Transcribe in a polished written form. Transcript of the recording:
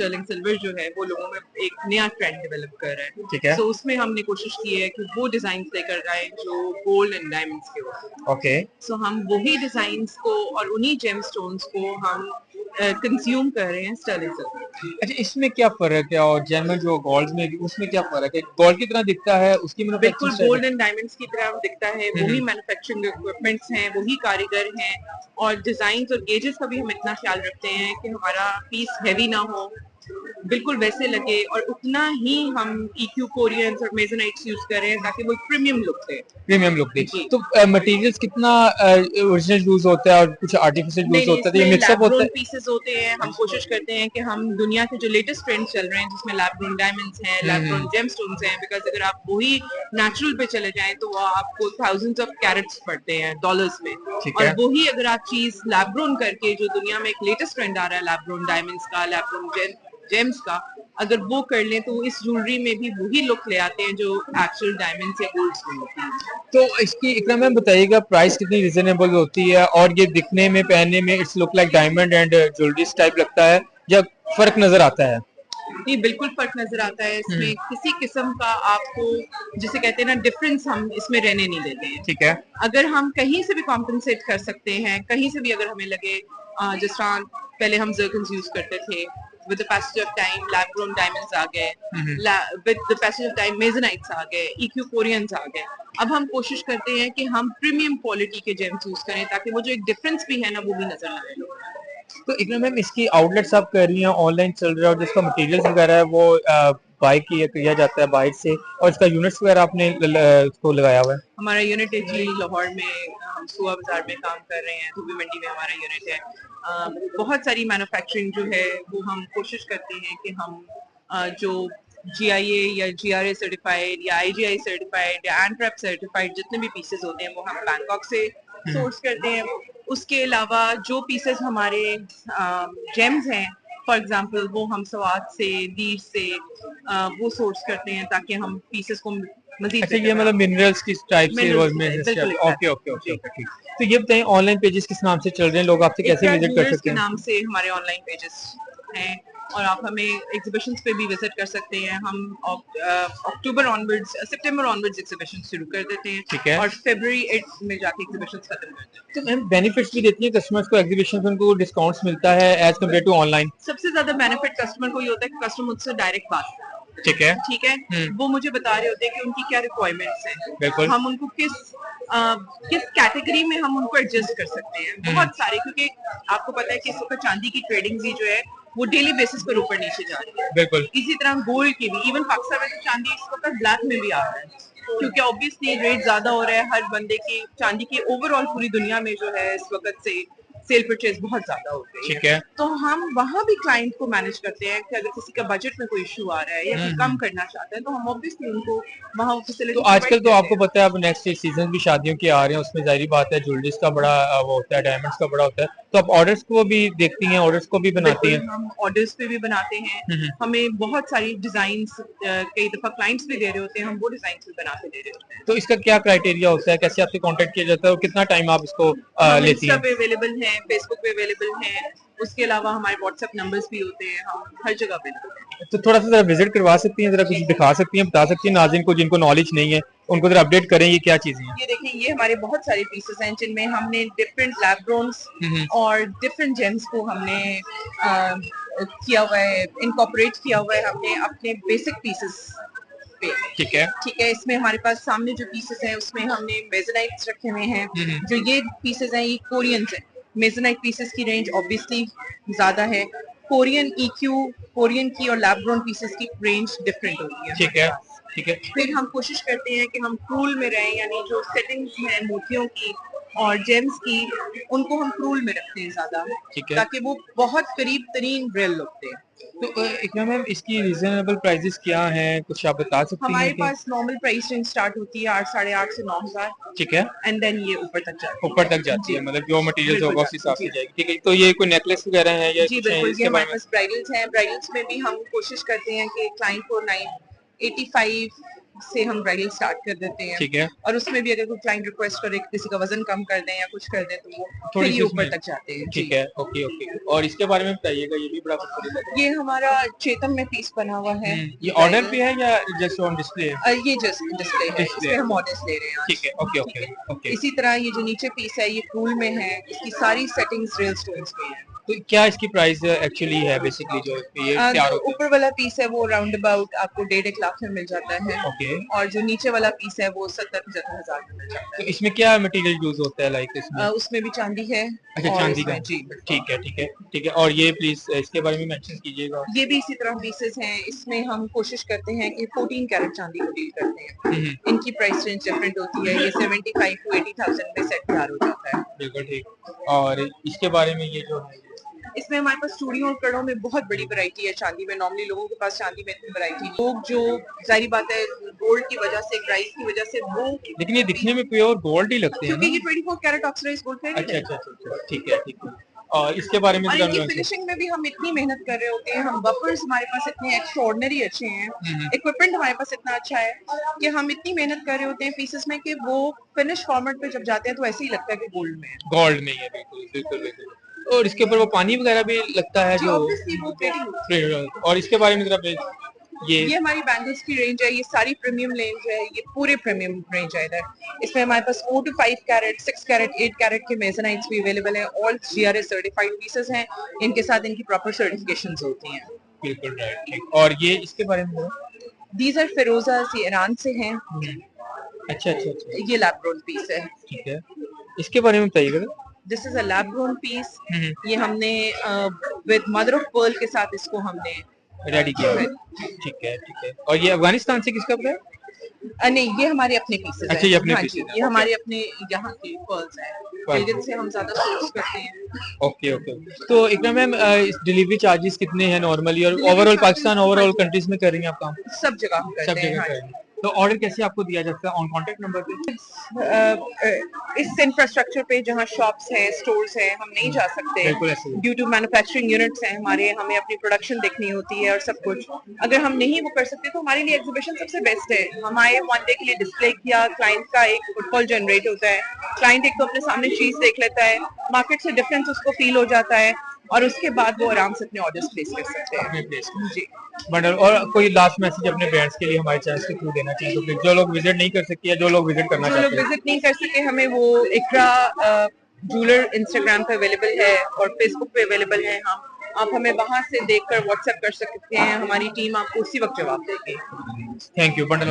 Sterling silver जो है वो लोगों में एक नया ट्रेंड डेवलप कर रहा है। ठीक है। तो उसमें हमने कोशिश की है कि वो डिजाइन लेकर आए जो गोल्ड एंड डायमंड्स के हो। ओके। सो हम वही डिजाइन्स को और उन्हीं जेम स्टोन्स को हम कंज्यूम कर रहे हैं स्टर्लिंग सिल्वर। अच्छा, इसमें क्या फर्क है और जेम जो गोल्ड में उसमें क्या फर्क है? गोल्ड की तरह दिखता है, उसकी मैन्युफैक्चरिंग बिल्कुल स्टाइल गोल्ड एंड डायमंड्स की तरह दिखता है, वही मैन्युफैक्चरिंग इक्विपमेंट्स हैं, वही कारीगर हैं, और डिजाइन और गेजेस का भी हम इतना ख्याल रखते हैं कि हमारा पीस हैवी ना हो, बिल्कुल वैसे लगे, और उतना ही हम EQ कोरियंस और मेसोनाइट्स यूज कर रहे हैं ताकि वो प्रीमियम लुक दे। प्रीमियम लुक दी। जी। तो मटेरियल्स कितना ओरिजिनल यूज होता है और कुछ आर्टिफिशियल नहीं यूज नहीं, होता है, तो ये इसमें मिक्सअप लैब होता ग्रोन है? पीसेस होते हैं। हम कोशिश करते हैं कि हम दुनिया के जो लेटेस्ट ट्रेंड्स चल रहे हैं जिसमें लैब ग्रोन डायमंड्स हैं, लैब ग्रोन जेमस्टोन्स हैं, बिकॉज अगर आप वही नेचुरल पे चले जाएं तो वो आपको थाउजेंड्स ऑफ कैरेट्स पड़ते हैं डॉलर्स में, ठीक और है। वही अगर आप चीज लैब ग्रोन करके, जो दुनिया में एक लेटेस्ट ट्रेंड आ रहा है लैब ग्रोन डायमंड्स का, लैब ग्रोन जेम्स का, अगर वो कर लें तो इस ज्वेलरी में भी वही लुक ले आते हैं जो एक्चुअल डायमंड्स या गोल्ड्स में होती है। तो इसकी इकराम मैम बताइएगा, प्राइस कितनी रिजनेबल होती है और ये दिखने में, पहनने में it's look like diamond and jewellery type लगता है, या फर्क नजर आता है? नहीं, बिल्कुल फर्क नजर आता है इसमें। किसी किस्म का आपको, जिसे कहते हैं ना, डिफरेंस हम इसमें रहने नहीं देते हैं। ठीक है। अगर हम कहीं से भी कॉम्पनसेट कर सकते हैं, कहीं से भी अगर हमें लगे, जिस तरह पहले हम जर्कन्स यूज करते थे, with the passage of time lab grown diamonds आ गए, with the passage of time moissanites आ गए, EQ कोरियंस आ गए। अब हम कोशिश करते हैं कि हम प्रीमियम क्वालिटी के जेम्स यूज करें ताकि वो जो एक डिफरेंस भी है ना, वो भी नजर ना आए लोगों को। तो इकराम मैम, इसकी आउटलेट्स आप कर रही हैं, ऑनलाइन चल रहा है, और जिसका मटेरियल्स वगैरह है वो बाय किया जाता है बाहर से, और इसका यूनिट्स वगैरह आपने उसको लगाया हुआ है? हमारा यूनिट है जी लाहौर में, हम सुआ बाजार में काम कर रहे हैं, धोबी मंडी में हमारा यूनिट है। बहुत सारी मैन्युफैक्चरिंग जो है वो हम कोशिश करते हैं कि हम जो GIA या GRA सर्टिफाइड या IGI सर्टिफाइड या एंट्रैप सर्टिफाइड जितने भी पीसेस होते हैं वो हम बैंकॉक से सोर्स करते हैं। उसके अलावा जो पीसेस हमारे जेम्स हैं, फॉर एग्जांपल, वो हम सवात से, दीर से वो सोर्स करते हैं ताकि हम पीसेस को मजीद। अच्छा, ये मतलब मिनरल्स की टाइप से? ओके ओके ओके, ठीक। तो ये बताइए, ऑनलाइन पेजेस किस नाम से चल रहे हैं, लोग आपसे कैसे विजिट कर सकते के हैं? नाम से हमारे ऑनलाइन पेजेस हैं, और आप हमें एग्जीबिशंस पे भी विजिट कर सकते हैं। हम अक्टूबर ऑनवर्ड्स, सितंबर ऑनवर्ड्स एग्जीबिशन शुरू कर देते हैं। ठीक है। और फरवरी 8 में जाके एग्जीबिशंस खत्म कर देते हैं। तो मैम, बेनिफिट्स भी देती है कस्टमर्स को एग्जीबिशन में, उनको डिस्काउंट्स मिलता है एज कम्पेयर टू ऑनलाइन? सबसे ज्यादा बेनिफिट कस्टमर को ये होता है कि कस्टमर मुझसे डायरेक्ट बात करता है। ठीक है। ठीक है, वो मुझे बता रहे होते हैं कि उनकी क्या रिक्वायरमेंट्स हैं, बिल्कुल। हम उनको किस कैटेगरी में हम उनको एडजस्ट कर सकते हैं। बहुत सारे, क्योंकि आपको पता है कि इस वक्त चांदी की ट्रेडिंग भी जो है वो डेली बेसिस पर ऊपर नीचे जा रही है। बिल्कुल। इसी तरह गोल्ड की भी, इवन पाकिस्तान में तो चांदी इस वक्त ब्लैक में भी आ रहा है, क्योंकि ऑब्वियसली रेट ज्यादा हो रहा है। हर बंदे की चांदी की ओवरऑल पूरी दुनिया में जो है इस वक्त से सेल परचेज बहुत ज्यादा हो गई ठीक है। तो हम वहां भी क्लाइंट को मैनेज करते हैं कि अगर किसी का बजट में कोई इशू आ रहा है या कोई कम करना चाहता है तो हम ऑब्वियसली उनको वहां फैसिलिटी। तो आजकल तो आपको पता है, अब नेक्स्ट सीजन भी शादियों के आ रहे हैं, उसमें जाहिर बात है ज्वेलरीज का बड़ा वो होता है, डायमंड्स का बड़ा होता है, तो आप ऑर्डर्स को भी देखती हैं, ऑर्डर्स को भी बनाती हैं? हम ऑर्डर्स पे भी बनाते हैं। हमें बहुत सारी डिजाइन कई दफा क्लाइंट्स भी दे रहे होते हैं, हम वो डिजाइन भी बना के दे रहे होते हैं। तो इसका क्या क्राइटेरिया होता है, कैसे आपसे कांटेक्ट किया जाता है और कितना टाइम आप इसको लेती हैं? पे अवेलेबल हैं, फेसबुक पे अवेलेबल हैं, उसके अलावा हमारे व्हाट्सएप नंबर्स भी होते हैं, हम हर जगह अवेलेबल हैं। तो थोड़ा सा जरा विजिट करवा सकती हैं, जरा कुछ दिखा सकती हैं, बता सकती हैं नाज़रीन को जिनको नॉलेज नहीं है, उनको जरा अपडेट करें ये क्या चीजें हैं? ये देखिए, ये हमारे बहुत सारे पीसेस हैं जिनमें हमने डिफरेंट लैब ग्रोन्स और डिफरेंट जेम्स को हमने किया हुआ है, इनकॉर्पोरेट किया हुआ है हमने अपने बेसिक पीसेस पे। ठीक है। ठीक है, इसमें हमारे पास सामने जो पीसेस हैं उसमें हमने मेसोनाइट्स रखे हुए हैं। जो ये पीसेस हैं ये कोरियंस हैं। मेसोनाइट पीसेस की रेंज ऑब्वियसली ज्यादा है। कोरियन EQ, कोरियन की और लैब ग्रोन पीसेस की रेंज डिफरेंट होती है। ठीक है। ठीक है। फिर हम कोशिश करते हैं कि हम क्रूल में रहें, यानी जो सेटिंग्स हैं मोतियों की और जेम्स की, उनको हम क्रूल में रखते हैं ज्यादा, ठीक है। ताकि वो बहुत करीब तरीन रियल लुक दे। तो इकराम मैम, इसकी रीजनेबल प्राइसेस क्या हैं, कुछ आप बता सकती हैं? हमारे पास नॉर्मल प्राइस रेंज स्टार्ट होती है 8, 8.5 से 9,000। ठीक है। एंड देन ये ऊपर तक जाती है। ऊपर तक जाती है, मतलब जो मटेरियल बिल्कुल होगा उस हिसाब जाती से है। जाएगी। ठीक है, तो ये कोई नेकलेस वगैरह है या जी कुछ है बिल्कुल, ये इसके हमारे बारे में? पास ब्राइडल्स हैं। ब्राइडल्स में भी हम कोशिश करते हैं कि क्लाइंट को 85 से हम ब्राइडल स्टार्ट कर देते हैं। ठीक है। और उसमें भी अगर कोई क्लाइंट रिक्वेस्ट करे कि किसी का वजन कम कर दें या कुछ कर दें तो वो थोड़ी फिर सी ये ऊपर उसमें तक जाते हैं। जी ठीक है, ओके ओके। और इसके बारे में बताइएगा, ये भी बड़ा खूबसूरत लग रहा ये हमारा चेतन में पीस बना हुआ है। है। ये ऑर्डर पे है या जस्ट ऑन डिस्प्ले है? ये जस्ट डिस्प्ले है, डिस्प्ले इसमें हम ऑर्डर्स ले रहे हैं आज। ठीक है, ओके ठीक ओके है। ओके। इसी तरह ये जो नीचे पीस है ये फूल में है, इसकी सारी सेटिंग्स रियल स्टोन्स में है। तो क्या इसकी प्राइस एक्चुअली है बेसिकली जो ये तैयार जो होता ऊपर वाला पीस है वो राउंड अबाउट आपको 1.5 लाख में मिल जाता है। ओके। और जो नीचे वाला पीस है वो 70-75 हजार में मिल जाता तो है। इसमें क्या मटेरियल यूज होता है लाइक इसमें? उसमें भी चांदी है। अच्छा, और चांदी का। इसमें जी ठीक है ठीक है ठीक है। और ये प्लीज इसके बारे में मेंशन कीजिएगा। ये भी इसी तरह पीसेस हैं। इसमें हम कोशिश करते हैं कि 14 कैरेट चांदी को डील करते हैं। इनकी प्राइस रेंज डिफरेंट होती है। ये 75 to 80,000 में सेट तैयार हो जाता है। बिल्कुल ठीक। और इसके बारे में ये जो है इसमें हमारे पास चूड़ियों और कड़ों में बहुत बड़ी वैरायटी है। चांदी में नॉर्मली लोगों के पास चांदी में इतनी वैरायटी नहीं। लोग जो जाहिर बात है गोल्ड की वजह से, प्राइस की वजह से वो, लेकिन ये दिखने में प्योर गोल्ड ही लगते हैं क्योंकि ना? ये 24 कैरेट ऑक्सीडाइज्ड गोल्ड है। अच्छा अच्छा अच्छा, ठीक है ठीक है। और इसके बारे में और जरा इनकी nuance- फिनिशिंग में भी हम इतनी मेहनत कर रहे होते हैं। हम बफर्स हमारे पास इतने एक्स्ट्राऑर्डिनरी अच्छे हैं, इक्विपमेंट हमारे पास इतना अच्छा है कि हम इतनी मेहनत कर रहे होते हैं पीसेस में कि वो फिनिश फॉर्मेट पे जब जाते हैं तो ऐसे ही लगता है कि गोल्ड में है। गोल्ड में ही है, बिल्कुल बिल्कुल बिल्कुल। और इसके ऊपर वो पानी वगैरह भी लगता है जी, जो obviously वो plating और इसके बारे में जरा ये ये हमारी बैंगल्स की रेंज है। ये सारी प्रीमियम रेंज है। ये पूरे प्रीमियम रेंज है इधर। इसमें हमारे पास 4 to 5 कैरेट, 6 कैरेट, 8 कैरेट के मेसोनाइट्स भी अवेलेबल है। ऑल GRS सर्टिफाइड पीसेस हैं। इनके साथ इनकी प्रॉपर सर्टिफिकेशंस होती हैं। बिल्कुल राइट ठीक। और ये इसके बारे में दीज आर फिरोजास, ये ईरान से हैं। अच्छा अच्छा अच्छा, ये लैब ग्रोन पीस है। ठीक है। इसके बारे में बताइएगा। This is a lab grown piece. ये हमने विद मदर ऑफ पर्ल के साथ इसको हमने रेडी किया है। ठीक है ठीक है। और ये अफगानिस्तान से किसका है? नहीं, ये हमारे अपने पीसेस अच्छा, ये अपने हाँ pieces जी, हैं, ये okay. हमारे अपने यहाँ के पर्ल्स हैं। बिल्डिंग से हम ज्यादा सोर्स करते हैं। Okay okay. तो इकरा मैम डिलीवरी चार्जेस कितने हैं नॉर्मली, और ओवरऑल पाकिस्तान ओवरऑल कंट्रीज में कर रही हैं आप काम? सब जगह हम सब करते हैं। जगह हाँ कर जी। रही हैं। तो ऑर्डर कैसे आपको दिया जाता है? ऑन कॉन्टेक्ट नंबर पे? इस इंफ्रास्ट्रक्चर पे जहाँ शॉप्स हैं, स्टोर्स हैं, हम नहीं जा सकते बिल्कुल ऐसे ही। ड्यू टू मैन्युफैक्चरिंग यूनिट्स हैं हमारे। हमें अपनी प्रोडक्शन देखनी होती है और सब कुछ। अगर हम नहीं वो कर सकते तो हमारे लिए एग्जीबिशन सबसे बेस्ट है। हम आए, वन डे के लिए डिस्प्ले किया, क्लाइंट का एक फुटफॉल जनरेट होता है। क्लाइंट एक तो अपने सामने चीज देख लेता है, मार्केट से डिफरेंस उसको फील हो जाता है और उसके बाद वो आराम से अपने ऑर्डर्स प्लेस कर सकते हैं। अपने प्लेस जी। बंडल। और कोई लास्ट मैसेज अपने ब्रांड्स के लिए हमारे चैनल के थ्रू देना चाहिए तो प्लीज, जो लोग विजिट नहीं कर सकते या जो लोग विजिट करना जो लोग चाहते हैं? विजिट नहीं कर सके, हमें वो इकरा जूलर इंस्टाग्राम पे अवेलेबल है और फेसबुक पे अवेलेबल है। हम आप हमें वहां से देखकर व्हाट्सएप कर सकते हैं। हमारी टीम आपको उसी वक्त जवाब देगी। Thank you bundle.